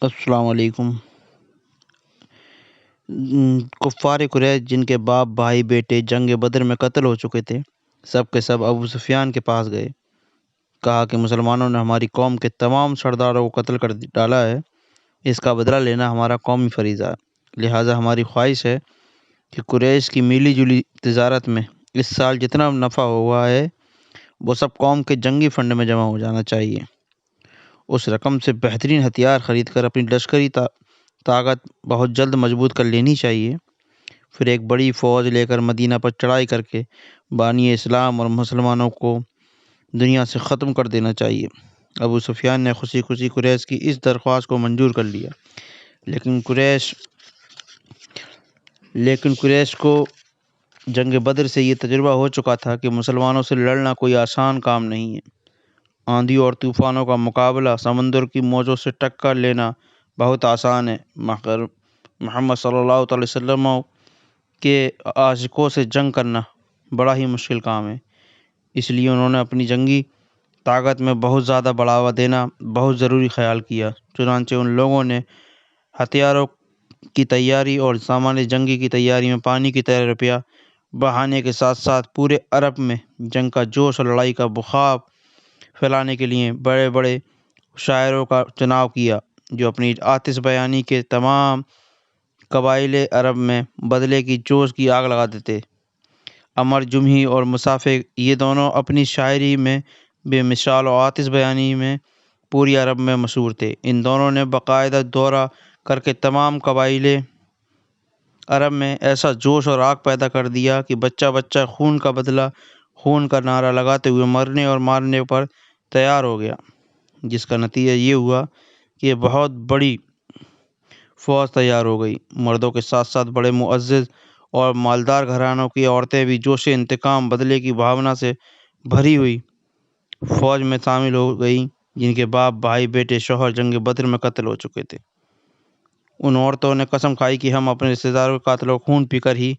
السلام علیکم۔ کفار قریش جن کے باپ بھائی بیٹے جنگ بدر میں قتل ہو چکے تھے، سب کے سب ابو سفیان کے پاس گئے۔ کہا کہ مسلمانوں نے ہماری قوم کے تمام سرداروں کو قتل کر ڈالا ہے، اس کا بدلہ لینا ہمارا قومی فریضہ ہے۔ لہٰذا ہماری خواہش ہے کہ قریش کی میلی جلی تجارت میں اس سال جتنا نفع ہوا ہے وہ سب قوم کے جنگی فنڈ میں جمع ہو جانا چاہیے۔ اس رقم سے بہترین ہتھیار خرید کر اپنی لشکری طاقت بہت جلد مضبوط کر لینی چاہیے۔ پھر ایک بڑی فوج لے کر مدینہ پر چڑھائی کر کے بانی اسلام اور مسلمانوں کو دنیا سے ختم کر دینا چاہیے۔ ابو سفیان نے خوشی خوشی قریش کی اس درخواست کو منظور کر لیا، لیکن قریش کو جنگ بدر سے یہ تجربہ ہو چکا تھا کہ مسلمانوں سے لڑنا کوئی آسان کام نہیں ہے۔ آندھی اور طوفانوں کا مقابلہ، سمندر کی موجوں سے ٹکر لینا بہت آسان ہے، مگر محمد صلی اللہ علیہ وسلم کے عاشقوں سے جنگ کرنا بڑا ہی مشکل کام ہے۔ اس لیے انہوں نے اپنی جنگی طاقت میں بہت زیادہ بڑھاوا دینا بہت ضروری خیال کیا۔ چنانچہ ان لوگوں نے ہتھیاروں کی تیاری اور سامان جنگی کی تیاری میں پانی کی طرح رویہ بڑھانے کے ساتھ ساتھ پورے عرب میں جنگ کا جوش اور لڑائی کا بخار پھیلانے کے لیے بڑے بڑے شاعروں کا چناؤ کیا، جو اپنی آتش بیانی کے تمام قبائل عرب میں بدلے کی جوش کی آگ لگا دیتے۔ عمر جمحی اور مصافح یہ دونوں اپنی شاعری میں بے مثال اور آتش بیانی میں پوری عرب میں مشہور تھے۔ ان دونوں نے باقاعدہ دورہ کر کے تمام قبائل عرب میں ایسا جوش اور آگ پیدا کر دیا کہ بچہ بچہ خون کا بدلہ خون کا نعرہ لگاتے ہوئے مرنے اور مارنے پر تیار ہو گیا، جس کا نتیجہ یہ ہوا کہ بہت بڑی فوج تیار ہو گئی۔ مردوں کے ساتھ ساتھ بڑے معزز اور مالدار گھرانوں کی عورتیں بھی جوش انتقام بدلے کی بھاونا سے بھری ہوئی فوج میں شامل ہو گئیں، جن کے باپ بھائی بیٹے شوہر جنگ بدر میں قتل ہو چکے تھے۔ ان عورتوں نے قسم کھائی کہ ہم اپنے رشتہ داروں کے قاتلوں کا خون پی کر ہی